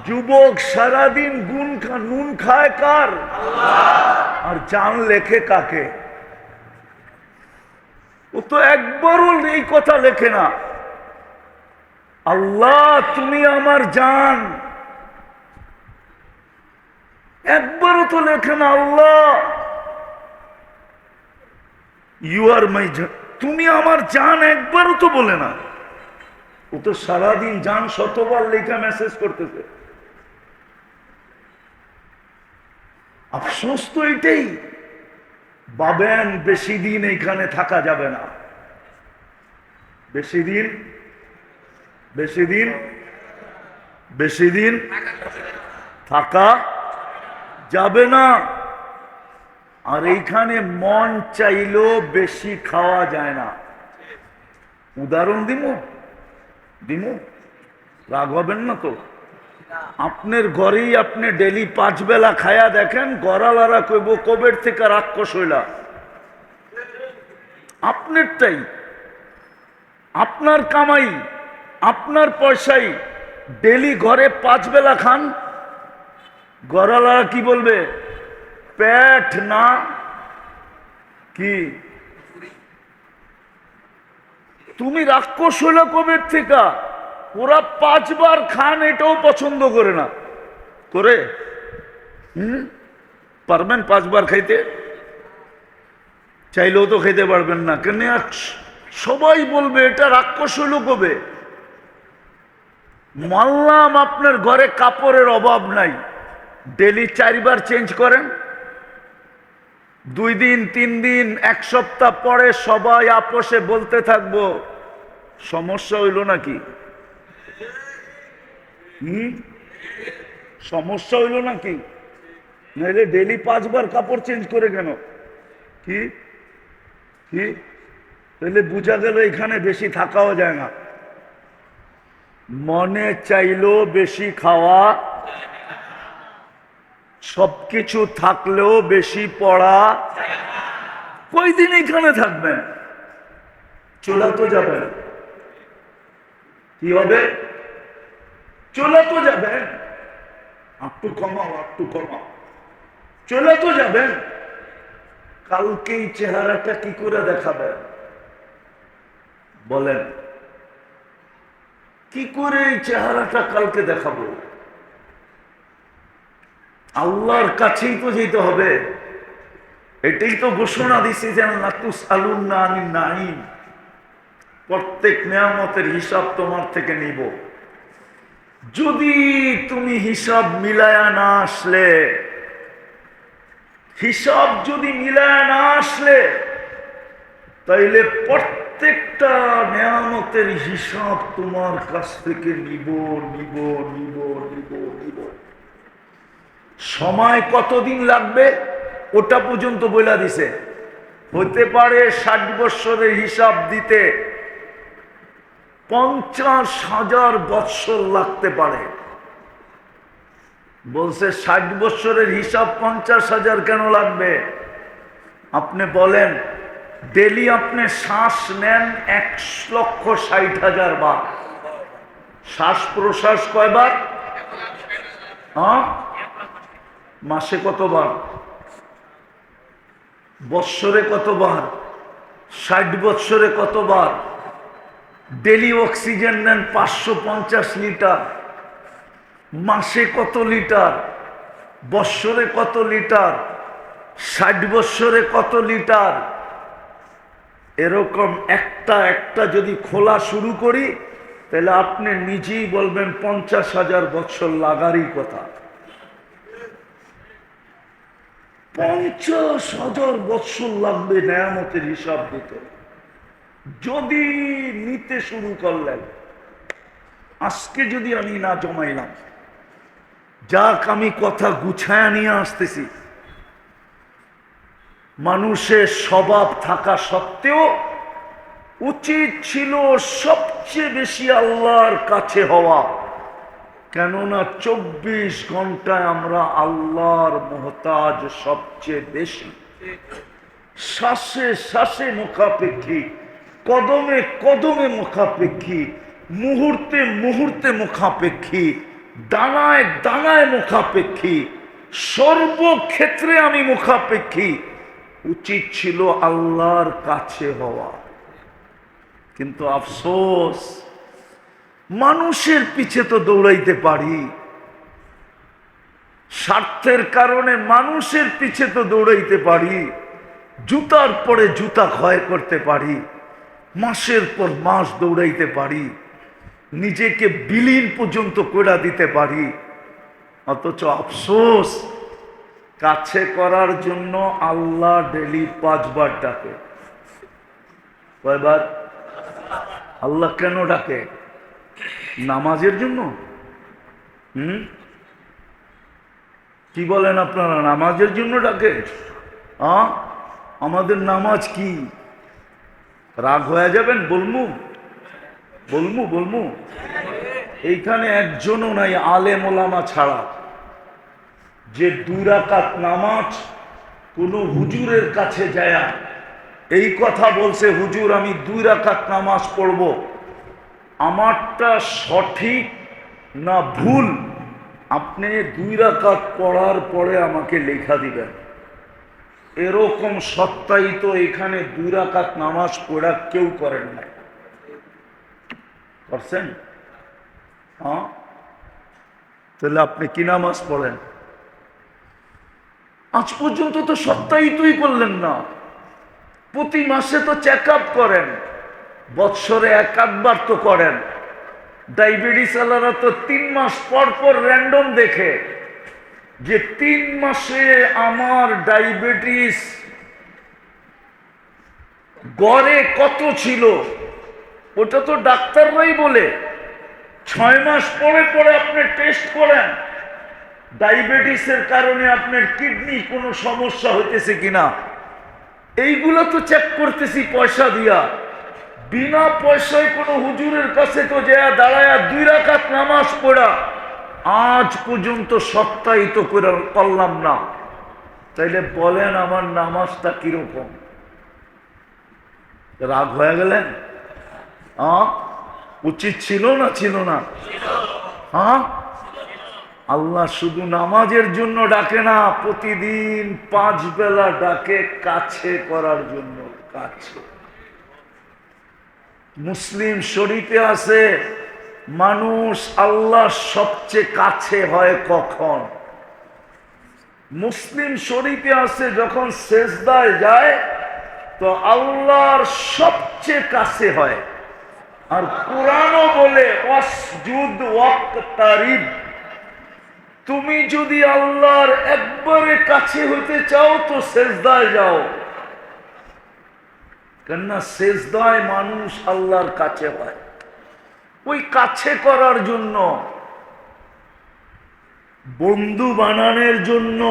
যুবক সারাদিন নুন খায় কার? আর জান লেখে কাকে? ও তো একবারও এই কথা লেখে না, আল্লাহ তুমি আমার জান। একবারও তো লেখে না আল্লাহ ইউ আর মাই জান, তুমি আমার জান, একবারও তো বলে না। ও তো সারাদিন জান শতবার লেখা মেসেজ করতেছে। আফসোস তো এটাই, ভাবেন বেশি দিন এখানে থাকা যাবে না, বেশি দিন থাকা যাবে না। আর এইখানে মন চাইলেও বেশি খাওয়া যায় না। উদাহরণ দিমু, রাগ হবেন না তো? আপনার ঘরেই আপনি ডেলি 5 বেলা খায়া দেখেন, গড়ালারা কইব কবের থেকে রাক্ষস হইলা। আপনারটাই, আপনার কামাই, আপনার পয়সাই, ডেলি ঘরে 5 বেলা খান, গড়ালারা কি বলবে? পেট না কি? তুমি রাক্ষস হইলা কবের থেকে? ওরা 5 বার খান, এটাও পছন্দ করে না। করে পারবেন 5 বার খাইতে? চাইলেও তো খাইতে পারবেন না। কেন? সবাই বলবে এটা রাক্ষস হইল কবে। মানলাম আপনার ঘরে কাপড়ের অভাব নাই, ডেলি 4 বার চেঞ্জ করেন, 2 দিন 3 দিন 1 সপ্তাহ পরে সবাই আপোষে বলতে থাকবো সমস্যা হইল নাকি? সমস্যা হইল নাকি? নাহলে ডেলি 5 বার কাপড় চেঞ্জ করে কেন? কি কি তাহলে বোঝা গেল এখানে বেশি থাকাও যায় না। মনে চাইলো বেশি খাওয়া, সবকিছু থাকলেও বেশি পড়া। কয়দিন এখানে থাকবেন? চলে তো যাবেন। কি হবে? চলে তো যাবেন। একটু কমাও, চলে তো যাবেন। কালকে এই চেহারাটা কি করে দেখাবেন বলেন? কি করে এই চেহারাটা কালকে দেখাবো? আল্লাহর কাছেই তো যেতে হবে। এটাই তো ঘোষণা দিছি যে লাতুসআলুন্না আনিন নাঈম, প্রত্যেক নিয়ামতের হিসাব তোমার থেকে নিব। যদি তুমি হিসাব মিলায়া না আসলে, হিসাব যদি মিলায়া না আসলে, তাইলে প্রত্যেকটা নিয়ামতের হিসাব তোমার কাছ থেকে নিব। সময় কতদিন লাগবে ওটা পর্যন্ত বলে দিছে। হতে পারে 60 বৎসরের হিসাব দিতে 50,000 বৎসর লাগতে পারে। বলছে 60 বৎসরের হিসাব 50,000 কেন লাগবে? আপনি বলেন, ডেলি আপনি শ্বাস নেন 1,60,000 বার। শ্বাস প্রশ্বাস কয়বার? মাসে কতবার? বৎসরে কতবার? 60 বৎসরে কতবার? ডেলি অক্সিজেন নেন 550 লিটার। মাসে কত লিটার? বৎসরে কত লিটার? 60 বৎসরে কত লিটার? এরকম একটা যদি খোলা শুরু করি, তাহলে আপনি নিজেই বলবেন 50,000 বৎসর লাগারই কথা। 50,000 বৎসর লাগবে নেয়ামতের হিসাব দিতে। যদি নিতে শুরু করলেন, আজকে যদি আমি না জমাইলাম, যাক আমি কথা গুছায় নিয়ে আসতেছি। মানুষের স্বভাব থাকা সত্ত্বেও উচিত ছিল সবচেয়ে বেশি আল্লাহর কাছে হওয়া। কেননা 24 ঘন্টায় আমরা আল্লাহর মুহতাজ সবচেয়ে বেশি। শ্বাসে শ্বাসে মুখাপেক্ষী, কদমে কদমে মুখাপেক্ষী, মুহূর্তে মুহূর্তে মুখাপেক্ষী। দানায় দানায় মুখাপেক্ষী, সর্বক্ষেত্রে আমি মুখাপেক্ষী। উচিত ছিল আল্লাহর কাছে হওয়া, কিন্তু আফসোস মানুষের পিছে তো দৌড়াইতে পারি, স্বার্থের কারণে মানুষের পিছে তো দৌড়াইতে পারি, জুতার পরে জুতা ক্ষয় করতে পারি, মাসের পর মাস দৌড়াইতে পারি, নিজেকে বিলীন পর্যন্ত করে দিতে পারি। অথচ আফসোস, কাছে করার জন্য আল্লাহ ডেলি 5 বার ডাকে। কয়বার? আল্লাহ কেন ডাকে? নামাজের জন্য। কি বলেন আপনারা? নামাজের জন্য ডাকে? আমাদের নামাজ কি? রাগ হয়ে যাবেন? বলমু এইখানে একজনও নাই আলেম ওলামা ছাড়া যে 2 রাকাত নামাজ কোন হুজুরের কাছে যায় এই কথা বলছে, হুজুর আমি 2 রাকাত নামাজ পড়ব, আমারটা সঠিক না ভুল আপনি 2 রাকাত পড়ার পরে আমাকে লেখা দিবেন। এরকম সত্যায়িত এখানে 2 রাকাত নামাজ পড়া কেউ করেন নাই। করছেন? তাহলে আপনি কি নামাজ পড়েন? আজ পর্যন্ত তো সত্যায়িতই করলেন না। প্রতি মাসে তো চেক আপ করেন, বৎসরে 1-8 বার তো করেন। ডায়াবেটিস আলারা তো 3 মাস পর পর র্যান্ডম দেখে যে 3 মাসে আমার ডায়াবেটিস গড়ে কত ছিল, ওটা তো ডাক্তাররাই বলে। 6 মাস পরে পরে আপনি টেস্ট করেন ডায়াবেটিসের কারণে আপনার কিডনি কোনো সমস্যা হইতেছে কিনা, এইগুলো তো চেক করতেছি পয়সা দিয়া। বিনা পয়সায় কোনো হুজুরের কাছে তো যায় দাঁড়ায়া 2 রাকাত নামাজ পড়া আজ পর্যন্ত সত্যায়িত করলাম না। তাইলে বলেন আমার নামাজটা কিরকম? রাগ হয়ে গেলেন? উচিত ছিল না ছিল না? আল্লাহ শুধু নামাজের জন্য ডাকে না, প্রতিদিন 5 বেলা ডাকে কাছে করার জন্য। কাছে। মুসলিম শরীফে আছে মানুষ আল্লাহ সবচেয়ে কাছে হয় কখন? মুসলিম শরীফে আছে যখন সেজদায় যায় তো আল্লাহর সবচেয়ে কাছে হয়। আর কোরআনও বলে ওয়াসজুদ ওয়াক্তারিব, তুমি যদি আল্লাহর একবারে কাছে হইতে চাও তো সেজদায় যাও। কেননা সেজদায় মানুষ আল্লাহর কাছে হয়। ওই কাছে করার জন্য, বন্ধু বানানোর জন্য